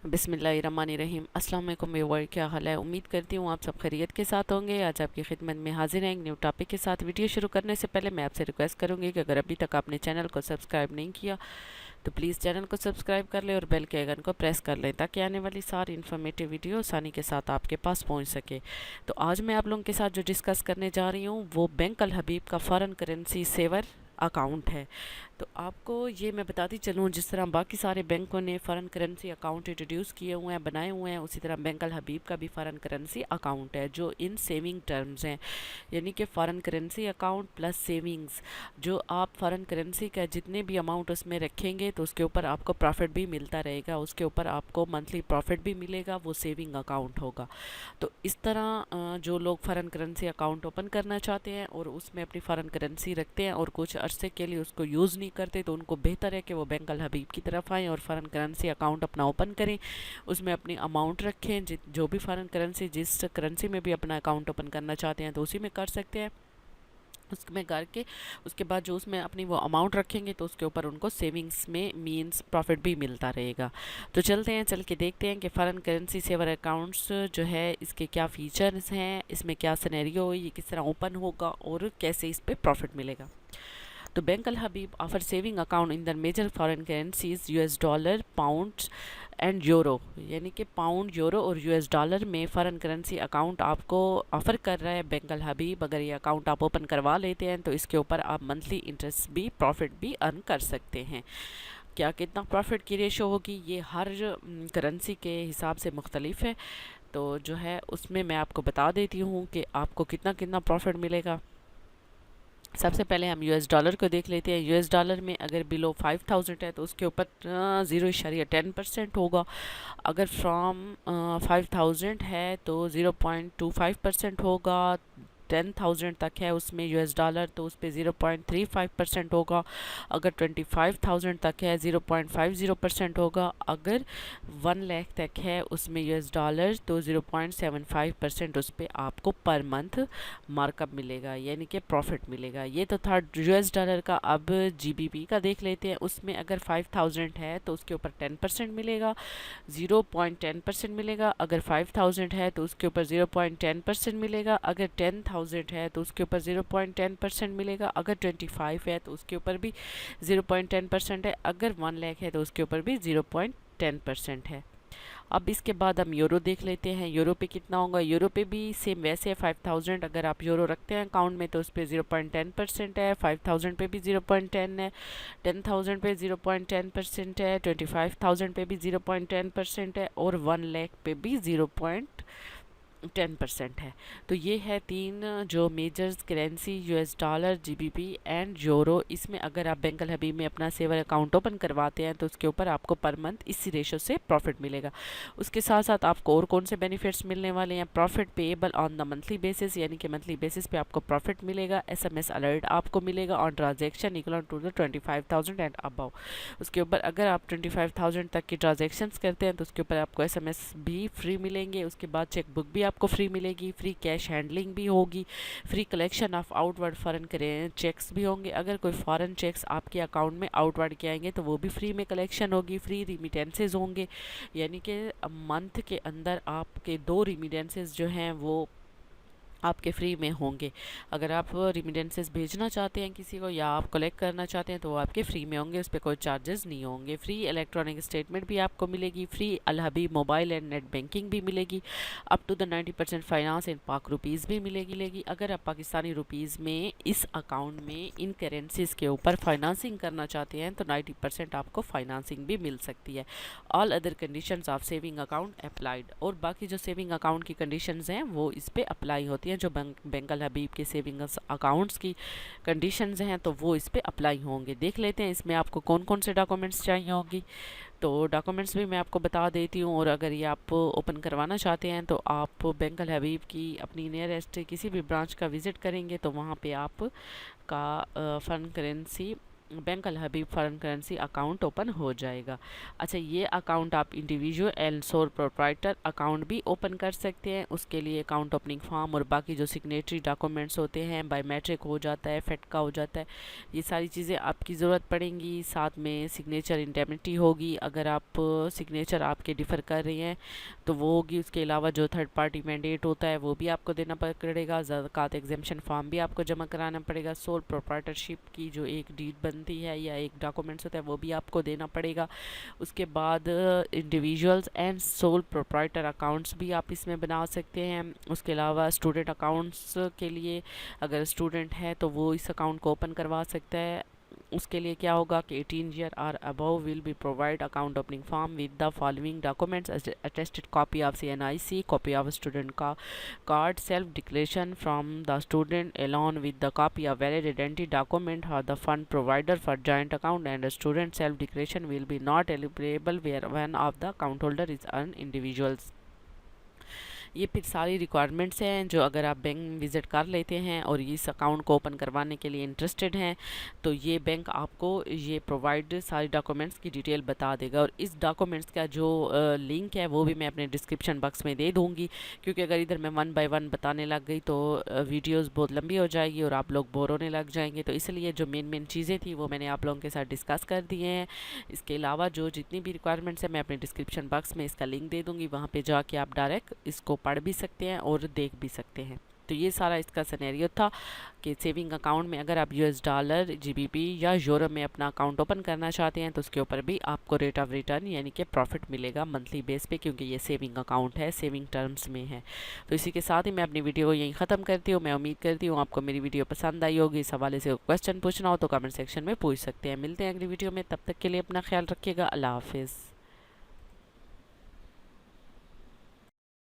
बिस्मिल्लाहिर्रहमानिर्रहीम। अस्सलाम वालेकुम व्यूअर, क्या हाल है। उम्मीद करती हूँ आप सब खैरियत के साथ होंगे। आज आपकी खिदमत में हाजिर हैं एक न्यू टॉपिक के साथ। वीडियो शुरू करने से पहले मैं आपसे रिक्वेस्ट करूँगी कि अगर अभी तक आपने चैनल को सब्सक्राइब नहीं किया तो प्लीज़ चैनल को सब्सक्राइब कर लें और बेल के आइकन को प्रेस कर लें ताकि आने वाली सारी इन्फॉर्मेटिव वीडियो आसानी के साथ आपके पास पहुंच सके। तो आज मैं आप लोगों के साथ जो डिस्कस करने जा रही हूँ वो बैंक अल हबीब का फ़ॉरेन करेंसी सेवर अकाउंट है। तो आपको ये मैं बताती चलूँ, जिस तरह बाकी सारे बैंकों ने फ़ॉरेन करेंसी अकाउंट इंट्रोड्यूस किए हुए हैं, बनाए हुए हैं, उसी तरह बैंक अल हबीब का भी फ़ॉरेन करेंसी अकाउंट है जो इन सेविंग टर्म्स हैं, यानी कि foreign currency account plus savings. जो आप फ़ॉरेन करेंसी का जितने भी अमाउंट उसमें रखेंगे तो उसके ऊपर आपको प्रॉफिट भी मिलता रहेगा, उसके ऊपर आपको मंथली प्रॉफिट भी मिलेगा, वो सेविंग अकाउंट होगा। तो इस तरह जो लोग फ़ॉरेन करेंसी अकाउंट ओपन करना चाहते हैं और उसमें अपनी फ़ॉरेन करेंसी रखते हैं और कुछ अरसे के लिए उसको यूज़ नहीं करते, तो उनको बेहतर है कि वो बैंक अल हबीब की तरफ आएँ और फ़ॉरेन करेंसी अकाउंट अपना ओपन करें, उसमें अपनी अमाउंट रखें। जो भी फ़ॉरेन करेंसी जिस करेंसी में भी अपना अकाउंट ओपन करना चाहते हैं तो उसी में कर सकते हैं। उसमें करके उसके बाद जो उसमें अपनी वो अमाउंट रखेंगे तो उसके ऊपर उनको सेविंग्स में मींस प्रॉफिट भी मिलता रहेगा। तो चलते हैं, चल के देखते हैं कि फ़ॉरेन करेंसी सेवर अकाउंट्स जो है इसके क्या फ़ीचर्स हैं, इसमें क्या सिनेरियो, ये किस तरह ओपन होगा और कैसे इस पर प्रॉफिट मिलेगा। तो bank Al Habib offer saving account in the major foreign currencies US dollar, pound and euro, यानी कि पाउंड, यूरो और यूएस डॉलर में फ़ॉरेन करेंसी अकाउंट आपको ऑफ़र कर रहा है बैंक अल हबीब। अगर ये अकाउंट आप ओपन करवा लेते हैं तो इसके ऊपर आप मंथली इंटरेस्ट भी, प्रॉफिट भी अर्न कर सकते हैं। क्या कितना प्रॉफिट की रेशो होगी ये हर करेंसी के हिसाब से मुख्तलिफ है। तो जो है उसमें मैं आपको बता देती हूँ कि आपको कितना कितना प्रॉफिट मिलेगा। सबसे पहले हम यूएस डॉलर को देख लेते हैं। यूएस डॉलर में अगर बिलो 5000 है तो उसके ऊपर 0.10% होगा। अगर फ्रॉम 5000 है तो 0.25% होगा। 10,000 तक है उसमें यूएस डॉलर तो उस पर 0.35% होगा। अगर 25,000 तक है 0.50% होगा। अगर 1 लाख तक है उसमें यूएस डॉलर तो 0.75% उस पर आपको पर मंथ मार्कअप मिलेगा, यानी कि प्रॉफिट मिलेगा। ये तो था यूएस डॉलर का। अब जीबीपी का देख लेते हैं। उसमें अगर 5000 है तो उसके ऊपर 10% मिलेगा, 0.10% मिलेगा। अगर 5000 है तो उसके ऊपर 0.10% मिलेगा। अगर 10,000 है तो उसके ऊपर 0.10% मिलेगा। अगर 25 है तो उसके ऊपर भी 0.10% है। अगर 1 लाख है तो उसके ऊपर भी 0.10% है। अब इसके बाद हम यूरो देख लेते हैं। यूरो पे कितना होगा। यूरो पे भी सेम वैसे है। 5000 अगर आप यूरो रखते हैं अकाउंट में तो उस पर 0.10% है। 5000 पे भी 0.10 है। 10,000 पे 0.10% है। 25,000 पे भी 0.10% है और 1 लाख पे भी 0.10% है। तो ये है तीन जो measures currency, US dollar, GBP and euro. इसमें अगर आप बैंक अल हबीब में अपना सेवर अकाउंट ओपन करवाते हैं तो उसके ऊपर आपको पर मंथ इसी रेशो से प्रॉफिट मिलेगा। उसके साथ साथ आपको और कौन से बेनिफिट्स मिलने वाले हैं। Profit payable on the monthly basis, यानी कि मंथली बेसिस पे आपको प्रॉफिट मिलेगा। एसएमएस अलर्ट आपको मिलेगा on transaction equal to the 25,000 and above. उसके ऊपर अगर आप 25,000 तक की ट्रांजेक्शन्स करते हैं तो उसके ऊपर आपको एसएमएस भी फ्री मिलेंगे। उसके बाद चेकबुक भी आपको फ्री मिलेगी, फ्री कैश हैंडलिंग भी होगी, free collection of outward foreign cheques भी होंगे। अगर कोई फॉरेन चेक्स आपके अकाउंट में आउटवर्ड के आएंगे तो वो भी फ्री में कलेक्शन होगी। फ्री रिमिटेंसेज होंगे, यानी कि मंथ के अंदर आपके 2 रिमिटेंसेज जो हैं वो आपके फ्री में होंगे। अगर आप रिमिटेंसेस भेजना चाहते हैं किसी को या आप कलेक्ट करना चाहते हैं तो वो आपके फ्री में होंगे, उस पर कोई चार्जेस नहीं होंगे। फ्री इलेक्ट्रॉनिक स्टेटमेंट भी आपको मिलेगी। Free all Habib mobile and net banking भी मिलेगी। अप टू द 90% फाइनेंस इन पाक रुपीज़ भी मिलेगी। अगर आप पाकिस्तानी रुपीज़ में इस अकाउंट में इन करेंसीज के ऊपर फाइनेंसिंग करना चाहते हैं तो 90% आपको फाइनेंसिंग भी मिल सकती है। All other conditions of saving account applied, और बाकी जो सेविंग अकाउंट की कंडीशंस हैं वो इस पर अप्लाई होती हैं। जो बैंक अल हबीब के सेविंग्स अकाउंट्स की कंडीशंस हैं तो वो इस पे अप्लाई होंगे। देख लेते हैं इसमें आपको कौन कौन से डॉक्यूमेंट्स चाहिए होंगी। तो डॉक्यूमेंट्स भी मैं आपको बता देती हूँ, और अगर ये आप ओपन करवाना चाहते हैं तो आप बैंक अल हबीब की अपनी नियरेस्ट किसी भी ब्रांच का विज़िट करेंगे तो वहाँ पे आप का फ़ॉरेन करेंसी बैंक अल हबीब फॉरेन करेंसी अकाउंट ओपन हो जाएगा। अच्छा, ये अकाउंट आप individual and sole proprietor account भी ओपन कर सकते हैं। उसके लिए अकाउंट ओपनिंग फॉर्म और बाकी जो सिग्नेटरी डॉक्यूमेंट्स होते हैं, बायोमेट्रिक हो जाता है, फेटका हो जाता है, ये सारी चीज़ें आपकी ज़रूरत पड़ेंगी। साथ में सिग्नेचर इंडेमनिटी होगी, अगर आप सिग्नेचर आपके डिफ़र कर रही हैं तो वो होगी। उसके अलावा जो थर्ड पार्टी मैंडेट होता है वो भी आपको देना पड़ेगा। ज़कात एग्जेम्पशन फॉर्म भी आपको जमा कराना पड़ेगा। सोल प्रोप्राइटरशिप की जो एक डीड बनती है या एक डॉक्यूमेंट्स होता है वो भी आपको देना पड़ेगा। उसके बाद individuals and sole proprietor accounts भी आप इसमें बना सकते हैं। उसके अलावा स्टूडेंट अकाउंट्स के लिए अगर स्टूडेंट है तो वो इस अकाउंट को ओपन करवा सकता है। उसके लिए क्या होगा कि 18 ईयर और above will be provide account opening form with the following documents: attested copy of CNIC, copy of student का card, self declaration from the student along with the copy of valid identity document or the fund provider for joint account, and a student self declaration will be not applicable where one of the account holder is an individual। ये फिर सारी requirements हैं जो अगर आप bank visit कर लेते हैं और इस अकाउंट को ओपन करवाने के लिए इंटरेस्टेड हैं तो ये बैंक आपको ये प्रोवाइड सारी डॉक्यूमेंट्स की डिटेल बता देगा। और इस डॉक्यूमेंट्स का जो लिंक है वो भी मैं अपने डिस्क्रिप्शन बॉक्स में दे दूँगी, क्योंकि अगर इधर मैं वन बाय वन बताने लग गई तो वीडियोज़ बहुत लंबी हो जाएगी और आप लोग बोर होने लग जाएंगे। तो इसलिए जो मेन चीज़ें थी वो मैंने आप लोगों के साथ डिस्कस कर दिए हैं। इसके अलावा जो जितनी भी रिक्वायरमेंट्स है मैं अपने डिस्क्रिप्शन बॉक्स में इसका लिंक दे दूँगी, वहाँ पे जाके आप डायरेक्ट इसको पढ़ भी सकते हैं और देख भी सकते हैं। तो ये सारा इसका सिनेरियो था कि सेविंग अकाउंट में अगर आप US$, GBP या यूरो में अपना अकाउंट ओपन करना चाहते हैं तो उसके ऊपर भी आपको रेट ऑफ रिटर्न यानी कि प्रॉफिट मिलेगा मंथली बेस पे, क्योंकि ये सेविंग अकाउंट है, सेविंग टर्म्स में है। तो इसी के साथ ही मैं अपनी वीडियो को यहीं ख़त्म करती हूँ। मैं उम्मीद करती हूँ आपको मेरी वीडियो पसंद आई होगी। इस हवाले से क्वेश्चन पूछना हो तो कमेंट सेक्शन में पूछ सकते हैं। मिलते हैं अगली वीडियो में, तब तक के लिए अपना ख्याल रखिएगा। अल्लाह हाफिज़।